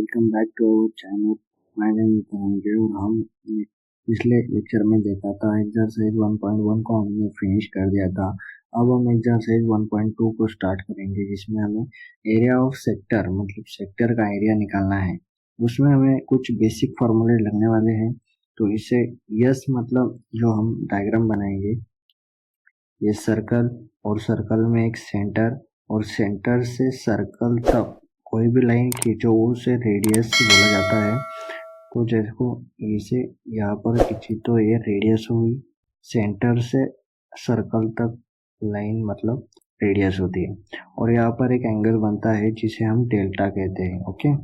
Welcome back to our channel. My name is Dhananjay और हम पिछले लेक्चर में देखा था एक्सरसाइज 1.1 को हमने फिनिश कर दिया था। अब हम एक्सरसाइज 1.2 को स्टार्ट करेंगे, जिसमें हमें एरिया ऑफ सेक्टर मतलब सेक्टर का एरिया निकालना है। उसमें हमें कुछ बेसिक फार्मूले लगने वाले हैं। तो इसे यस मतलब जो हम डायग्राम बनाएंगे, ये सर्कल और सर्कल में एक सेंटर और सेंटर से सर्कल तक कोई भी लाइन खींचो उसे रेडियस बोला जाता है। तो जैसे इसे यहाँ पर खींची तो ये रेडियस हुई, सेंटर से सर्कल तक लाइन मतलब रेडियस होती है। और यहाँ पर एक एंगल बनता है जिसे हम डेल्टा कहते हैं। ओके,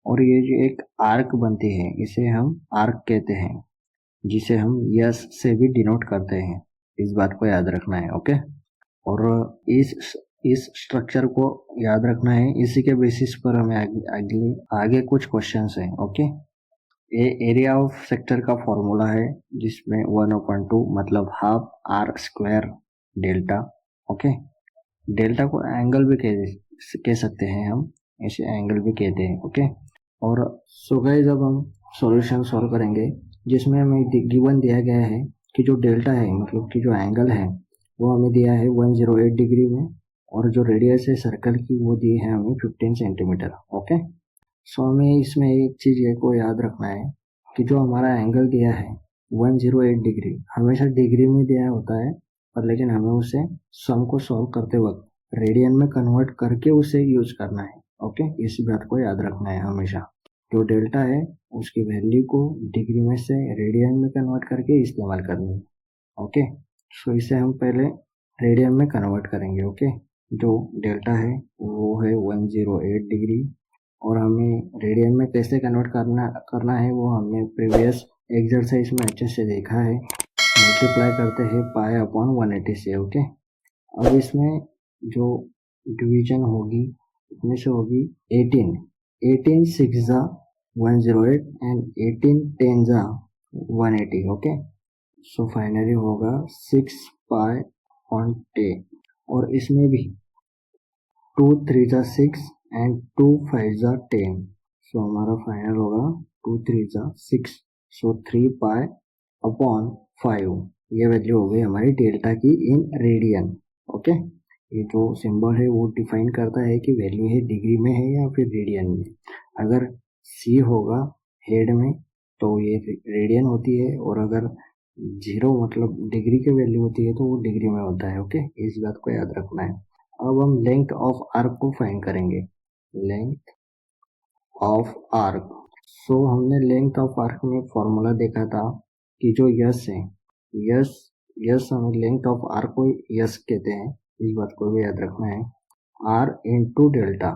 और ये जो एक आर्क बनती है इसे हम आर्क कहते हैं, जिसे हम यस से भी डिनोट करते हैं। इस बात को याद रखना है। ओके, और इस स्ट्रक्चर को याद रखना है। इसी के बेसिस पर हमें आगे कुछ क्वेश्चंस हैं। ओके, ये एरिया ऑफ सेक्टर का फॉर्मूला है, जिसमें 1/2 मतलब half r square delta. Okay, delta को एंगल भी कह सकते हैं, हम इसे एंगल भी कहते हैं। ओके, और सो गाइस अब हम सॉल्यूशन सॉल्व करेंगे, जिसमें हमें गिवन दिया गया है कि जो डेल्टा है मतलब कि जो एंगल है वो हमें दिया है 108 डिग्री में, और जो रेडियस है सर्कल की वो दी है हमें 15 सेंटीमीटर। ओके, सो हमें इसमें एक चीज़ को याद रखना है कि जो हमारा एंगल दिया है 108 डिग्री हमेशा डिग्री में दिया होता है, पर लेकिन हमें उसे सम को सॉल्व करते वक्त रेडियन में कन्वर्ट करके उसे यूज करना है। ओके, इस बात को याद रखना है हमेशा। जो डेल्टा है उसकी वैल्यू को डिग्री में से रेडियन में कन्वर्ट करके इस्तेमाल करनी है। ओके, सो इसे हम पहले रेडियन में कन्वर्ट करेंगे। ओके, जो डेल्टा है वो है 108 डिग्री, और हमें रेडियन में कैसे कन्वर्ट करना है वो हमने प्रीवियस एक्सरसाइज में अच्छे से देखा है। मल्टीप्लाई करते हैं पाई अपॉन 180 से। ओके, अब इसमें जो डिवीजन होगी इसमें से होगी 18 6 जा 108 एंड 18 10 जा 180। ओके, सो फाइनली होगा 6 पाई ऑन 10, और इसमें भी 2 3 जा 6 एंड 2 5 जा 10। सो हमारा फाइनल होगा 2 3 जा 6, सो 3 पाई अपॉन 5। ये वैल्यू हो गई हमारी डेल्टा की इन रेडियन। ओके, ये जो सिंबल है वो डिफाइन करता है कि वैल्यू है डिग्री में है या फिर रेडियन में। अगर सी होगा हेड में तो ये रेडियन होती है, और अगर 0 मतलब डिग्री की वैल्यू होती है तो वो डिग्री में होता है। ओके, इस बात को याद रखना है। अब हम लेंथ ऑफ आर्क को फाइंड करेंगे। लेंथ ऑफ आर्क, सो हमने लेंथ ऑफ आर्क में फॉर्मूला देखा था कि जो यस है, यस हमें लेंथ ऑफ आर्क को यस कहते हैं। इस बात को भी याद रखना है। आर इंटू डेल्टा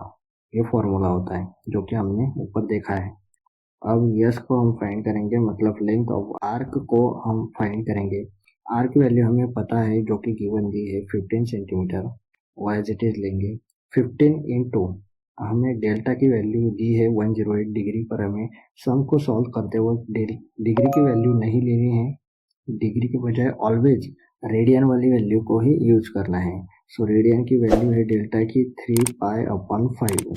ये फॉर्मूला होता है जो कि हमने ऊपर देखा है। अब यस को हम फाइंड करेंगे, मतलब लेंथ ऑफ आर्क को हम फाइंड करेंगे। आर्क की वैल्यू हमें पता है जो कि गिवन दी है 15 सेंटीमीटर। एज इट इज लेंगे 15 इंटू हमें डेल्टा की वैल्यू दी है 108 डिग्री, पर हमें सम को सॉल्व करते वक्त डिग्री की वैल्यू नहीं लेनी है। डिग्री के बजाय ऑलवेज रेडियन वाली वैल्यू को ही यूज करना है। सो रेडियन की वैल्यू है डेल्टा की 3 पाई अपॉन 5।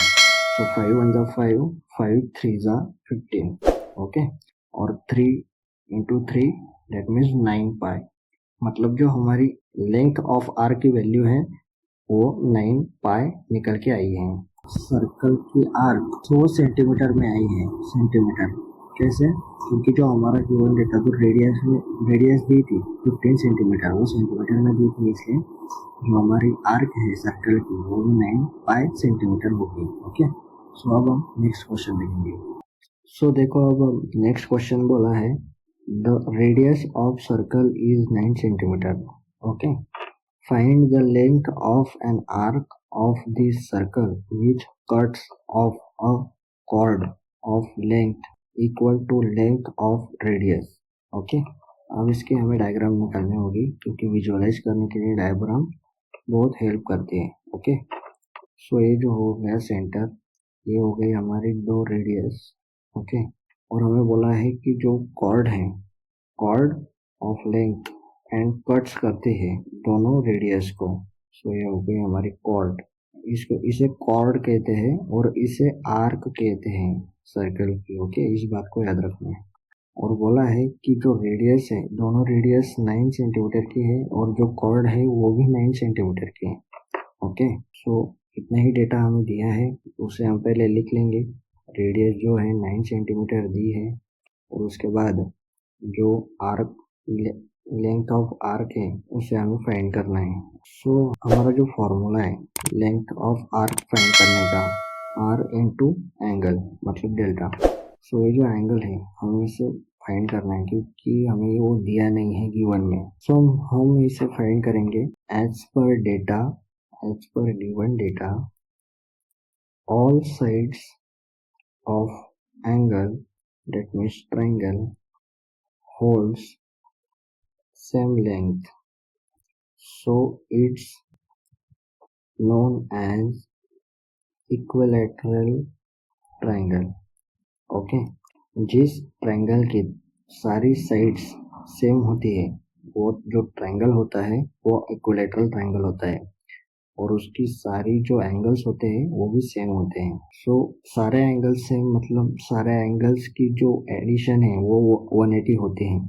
सो 5 1 जा 5, 5 3 जा 15। ओके, और 3 इंटू 3 दैट मीन्स 9 पाई, मतलब जो हमारी लेंथ ऑफ आर्क की वैल्यू है वो 9 पाई निकल के आई है। सर्कल की आर्क 100 सेंटीमीटर में आई है। सेंटीमीटर कैसे? क्योंकि जो हमारा गिवन डेटा तो रेडियस दी थी 15 सेंटीमीटर, वो सेंटीमीटर में दी थी, इसलिए जो हमारी आर्क है सर्कल की वो 9 पाई सेंटीमीटर होगी। ओके, सो अब हम नेक्स्ट क्वेश्चन देखेंगे। सो देखो, अब नेक्स्ट क्वेश्चन बोला है the radius of circle is 9 centimetre. Okay, find the length of an arc of this circle which cuts off a chord of length equal to length of radius। Okay, अब इसकी हमें diagram निकालनी होगी, क्योंकि visualise करने के लिए diagram बहुत हेल्प करती है। ओके, सो ये जो हो गया सेंटर, ये हो गई हमारी 2 रेडियस। ओके, और हमें बोला है कि जो कॉर्ड है, chord of length and cuts करते हैं दोनों रेडियस को। सो ये हो गई हमारी कॉर्ड। इसे कॉर्ड कहते हैं और इसे आर्क कहते हैं। सर्कल की। ओके, इस बात को याद रखना है। और बोला है कि जो रेडियस है, दोनों रेडियस 9 सेंटीमीटर की है और जो कॉर्ड है वो भी 9 सेंटीमीटर की है। ओके, सो इतना ही डेटा हमें दिया है, उसे हम पहले लिख लेंगे। रेडियस जो है 9 सेंटीमीटर दी है, और उसके बाद जो आर्क लेंथ ऑफ आर्क है उसे हमें फाइंड करना है। सो हमारा जो फॉर्मूला है लेंथ ऑफ आर्क फाइंड करने का, आर इंटू एंगल मतलब डेल्टा। सो ये जो एंगल है हमें इसे फाइंड करना है, क्योंकि हमें वो दिया नहीं है गिवन में। सो हम इसे फाइंड करेंगे as per data, as per given data, all sides of angle, that means triangle, holds same length, so it's known as equilateral triangle. Okay, जिस ट्रायंगल की सारी साइड्स सेम होती है वो जो ट्रायंगल होता है वो इक्विलेटरल ट्रायंगल होता है, और उसकी सारी जो एंगल्स होते हैं वो भी सेम होते हैं। सो सारे एंगल्स सेम मतलब सारे एंगल्स की जो एडिशन है वो 180 होते हैं।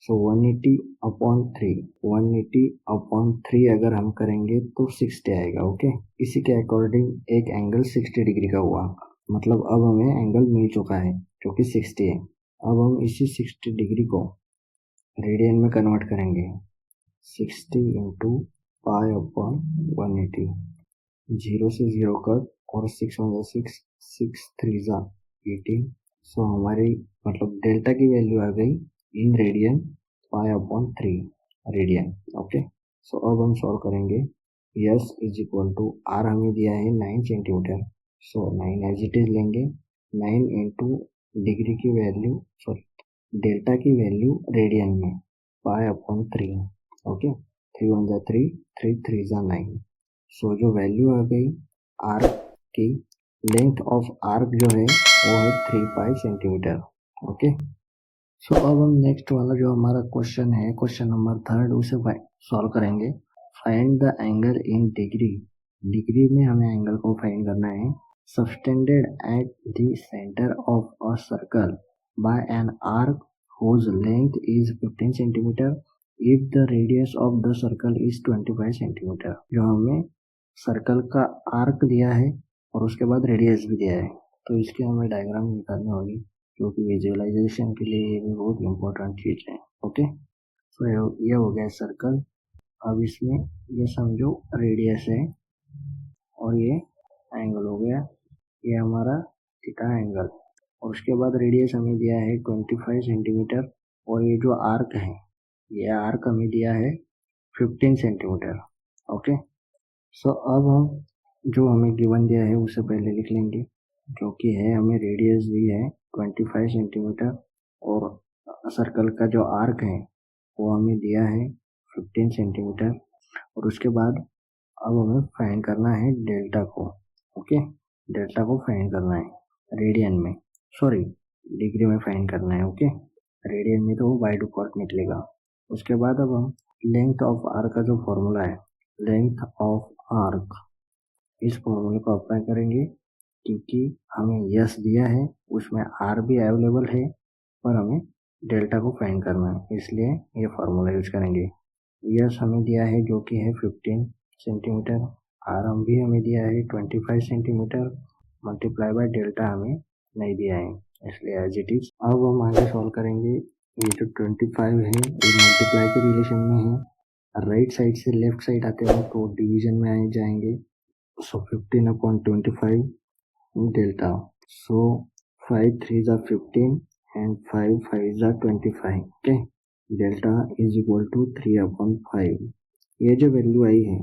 सो 180 अपॉन 3, 180 अपॉन 3 अगर हम करेंगे तो 60 आएगा। ओके, इसी के अकॉर्डिंग एक एंगल 60 डिग्री का हुआ, मतलब अब हमें एंगल मिल चुका है जो कि 60 है। अब हम इसी 60 डिग्री को रेडियन में कन्वर्ट करेंगे। 60 इंटू पाई अपॉन 180, जीरो से जीरो कट और 6 वन 6, 6 थ्री ज़ा 18। सो हमारी मतलब डेल्टा की वैल्यू आ गई in radian, pi upon 3 radian. Okay, so अब हम सॉल्व करेंगे। S is equal to r हमें दिया है 9 centimetre, so 9 as it is लेंगे। 9 इंटू डिग्री की वैल्यू, सॉरी डेल्टा की वैल्यू रेडियन में, पाई अपॉन 3। ओके, 3 वन ज़ा 3, 3 थ्री ज़ा 9। सो जो वैल्यू आ गई आर्क की, लेंथ ऑफ आर्क जो है वो है 3 पाई सेंटीमीटर। ओके, सो अब हम नेक्स्ट वाला जो हमारा क्वेश्चन है, क्वेश्चन नंबर 3, उसे सॉल्व करेंगे। Find the angle in degree, degree में हमें एंगल को फाइंड करना है। Subtended at the centre of a circle by an arc whose length is 15 centimeter if the radius of the circle is 25 centimeter। जो हमें circle का arc दिया है और उसके बाद रेडियस भी दिया है, तो इसकी हमें डायग्राम निकालनी होगी, क्योंकि विजुअलाइजेशन के लिए ये भी बहुत इंपॉर्टेंट चीज़ है। ओके, तो ये हो गया सर्कल। अब इसमें ये समझो रेडियस है और ये एंगल हो गया, ये हमारा थीटा एंगल, और उसके बाद रेडियस हमें दिया है 25 सेंटीमीटर, और ये जो आर्क है ये आर्क हमें दिया है 15 सेंटीमीटर। ओके, सो अब हम जो हमें गिवन दिया है उसे पहले लिख लेंगे, जो कि है हमें रेडियस दी है 25 सेंटीमीटर, और सर्कल का जो आर्क है वो हमें दिया है 15 सेंटीमीटर, और उसके बाद अब हमें फाइंड करना है डेल्टा को। ओके, डेल्टा को फाइंड करना है रेडियन में, सॉरी डिग्री में फाइंड करना है। ओके, रेडियन में तो वो बाय डिफॉल्ट निकलेगा। उसके बाद अब हम लेंथ ऑफ आर्क का जो फॉर्मूला है, लेंथ ऑफ आर्क, इस फॉर्मूले को अप्लाई करेंगे, क्योंकि हमें यस दिया है उसमें आर भी अवेलेबल है, पर हमें डेल्टा को फाइंड करना है, इसलिए ये फार्मूला यूज करेंगे। यस हमें दिया है जो कि है 15 सेंटीमीटर, आर हम भी हमें दिया है 25 सेंटीमीटर, मल्टीप्लाई बाय डेल्टा हमें नहीं दिया है, इसलिए एज इट इज। अब हम आगे सॉल्व करेंगे। ये जो 25 है ये मल्टीप्लाई के रिलेशन में है, राइट साइड से लेफ्ट साइड आते हैं तो डिवीजन में आए जाएंगे। So 15 upon 25 delta. So 5 3s are 15 and 5 5s are 25. Okay. Delta is equal to 3 upon 5. ये जो वैल्यू आई है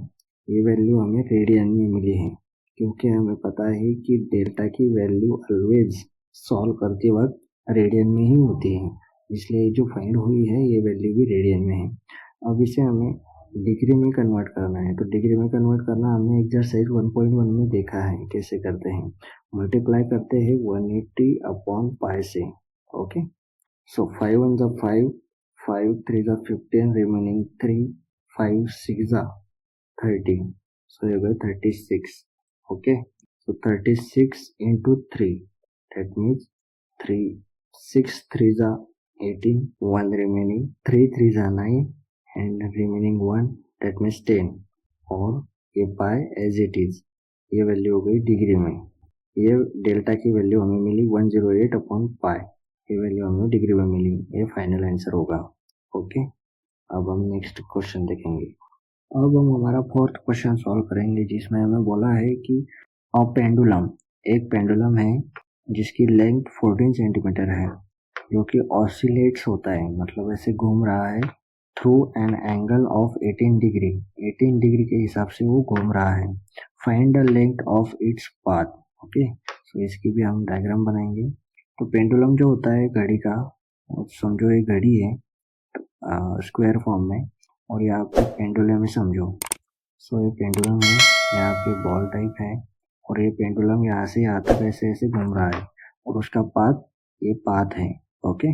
ये वैल्यू हमें रेडियन में मिली है, क्योंकि हमें पता है कि डेल्टा की वैल्यू ऑलवेज सॉल्व करते वक्त रेडियन में ही होती है, इसलिए जो फाइंड हुई है ये वैल्यू भी रेडियन में है। अब इसे हमें डिग्री में कन्वर्ट करना है, तो डिग्री में कन्वर्ट करना हमने एक्सरसाइज 1.1 में देखा है कैसे करते हैं। मल्टीप्लाई करते हैं 180 अपॉन पाई से। ओके, सो 5 वन ज़ा 5, 5 3 ज़ा 15, रिमेनिंग 3, 5 6 ज़ा 30, सो ये गया 36। Okay, so 36 into 3, that means 3 6 3 जा 18, 1 remaining, 3 3 जा 9 and remaining 1 that means 10। और ये पाई एज इट इज, ये वैल्यू हो गई डिग्री में। ये डेल्टा की वैल्यू हमें मिली 108 अपॉन पाई, ये वैल्यू हमें डिग्री में मिली, ये फाइनल आंसर होगा। ओके, अब हम नेक्स्ट क्वेश्चन देखेंगे। अब हम हमारा फोर्थ क्वेश्चन सॉल्व करेंगे, जिसमें हमें बोला है कि पेंडुलम, एक पेंडुलम है जिसकी लेंथ 14 सेंटीमीटर है, जो कि ऑसिलेट्स होता है, मतलब ऐसे घूम रहा है through an angle of 18 degree, 18 degree के हिसाब से वो घूम रहा है। Find the length of its path. Okay, so इसकी भी हम डायग्राम बनाएंगे। तो पेंडुलम जो होता है घड़ी का, समझो ये घड़ी है स्क्वायर फॉर्म में, और यहाँ पे पेंडुलम है समझो। सो ये पेंडुलम है, यहाँ पे बॉल टाइप है, और ये पेंडुलम यहाँ से यहाँ तक ऐसे ऐसे घूम रहा है, और उसका पाथ, ये पाथ है। ओके,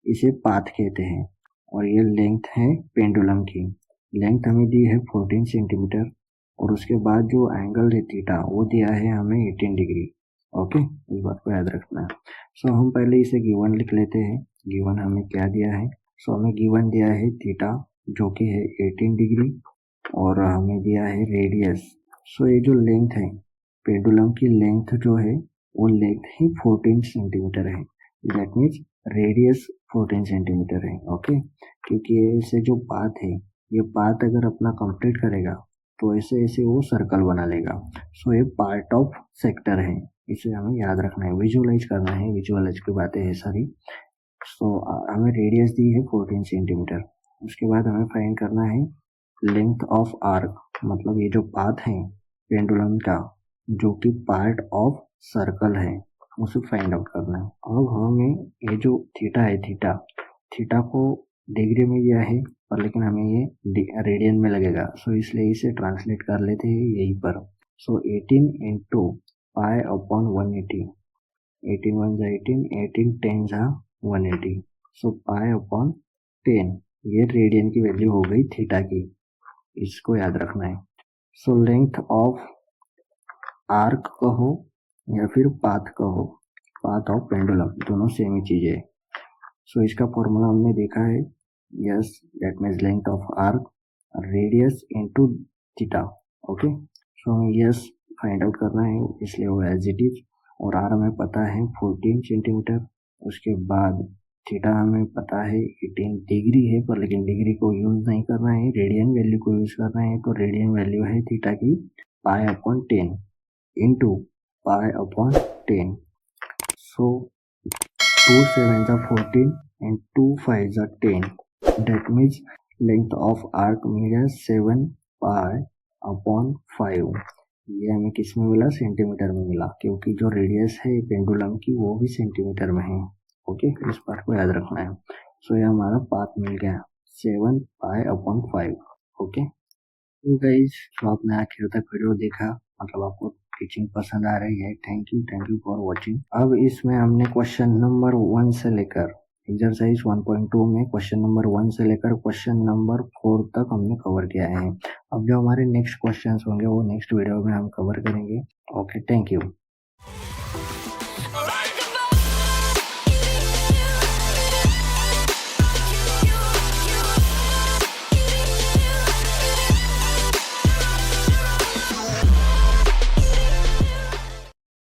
इसे पाथ कहते हैं। और ये लेंथ है पेंडुलम की, लेंथ हमें दी है 14 सेंटीमीटर, और उसके बाद जो एंगल है थीटा वो दिया है हमें 18 डिग्री। ओके, इस बात को याद रखना है। सो हम पहले इसे गिवन लिख लेते हैं। गिवन हमें क्या दिया है? सो हमें गिवन दिया है थीटा जो कि है 18 डिग्री, और हमें दिया है रेडियस। सो ये जो लेंथ है पेंडुलम की, लेंथ जो है वो लेंथ ही 14 सेंटीमीटर है, दैट मीन्स रेडियस 14 सेंटीमीटर है। ओके, क्योंकि ऐसे जो पाथ है, ये पाथ अगर अपना कंप्लीट करेगा तो ऐसे ऐसे वो सर्कल बना लेगा। सो ये पार्ट ऑफ सेक्टर है, इसे हमें याद रखना है, विजुअलाइज करना है, विजुअलाइज की बातें है सारी। सो हमें रेडियस दी है 14 सेंटीमीटर। उसके बाद हमें फाइंड करना है लेंथ ऑफ आर्क, मतलब ये जो पाथ है पेंडुलम का, जो कि पार्ट ऑफ सर्कल है, उसे फाइंड आउट करना है। अब हमें ये जो थीटा है, थीटा को डिग्री में दिया है, पर लेकिन हमें ये रेडियन में लगेगा, सो इसलिए इसे ट्रांसलेट कर लेते हैं यहीं पर। सो 18 इंटू पाई अपॉन 180, 18 1 जा 18, 18 10 जा 180, सो पाई अपॉन 10, ये रेडियन की वैल्यू हो गई थीटा की, इसको याद रखना है। सो लेंथ ऑफ आर्क कहो या फिर पाथ कहो, पाथ ऑफ पेंडुलम, दोनों सेम ही चीज है। सो इसका फॉर्मूला हमने देखा है, s that means length of arc radius into theta. Okay, so हमें यस फाइंड आउट करना है, इसलिए वो एज इट इज, और आर हमें पता है 14 सेंटीमीटर। उसके बाद थीटा हमें पता है 18 डिग्री है, पर लेकिन डिग्री को यूज नहीं करना है, रेडियन वैल्यू को यूज करना है। तो रेडियन वैल्यू है थीटा की pi upon 10 into pi upon 10. So 2 7s are 14 and 2 5s are 10. That means length of arc measures 7 pi upon 5. ये हमें किस में मिला? सेंटीमीटर में मिला, क्योंकि जो रेडियस है पेंडुलम की वो भी सेंटीमीटर में है। ओके, इस बात को याद रखना है। सो ये हमारा पाथ मिल गया 7 pi upon 5। ओके, तो गाइज आपने आखिर तक वीडियो देखा, मतलब आपको टीचिंग पसंद आ रही है, थैंक यू फॉर वॉचिंग। अब इसमें हमने क्वेश्चन नंबर 1 से लेकर एक्सरसाइज 1.2 में क्वेश्चन नंबर 1 से लेकर क्वेश्चन नंबर 4 तक हमने कवर किया है। अब जो हमारे नेक्स्ट क्वेश्चंस होंगे वो नेक्स्ट वीडियो में हम कवर करेंगे। Okay, thank you.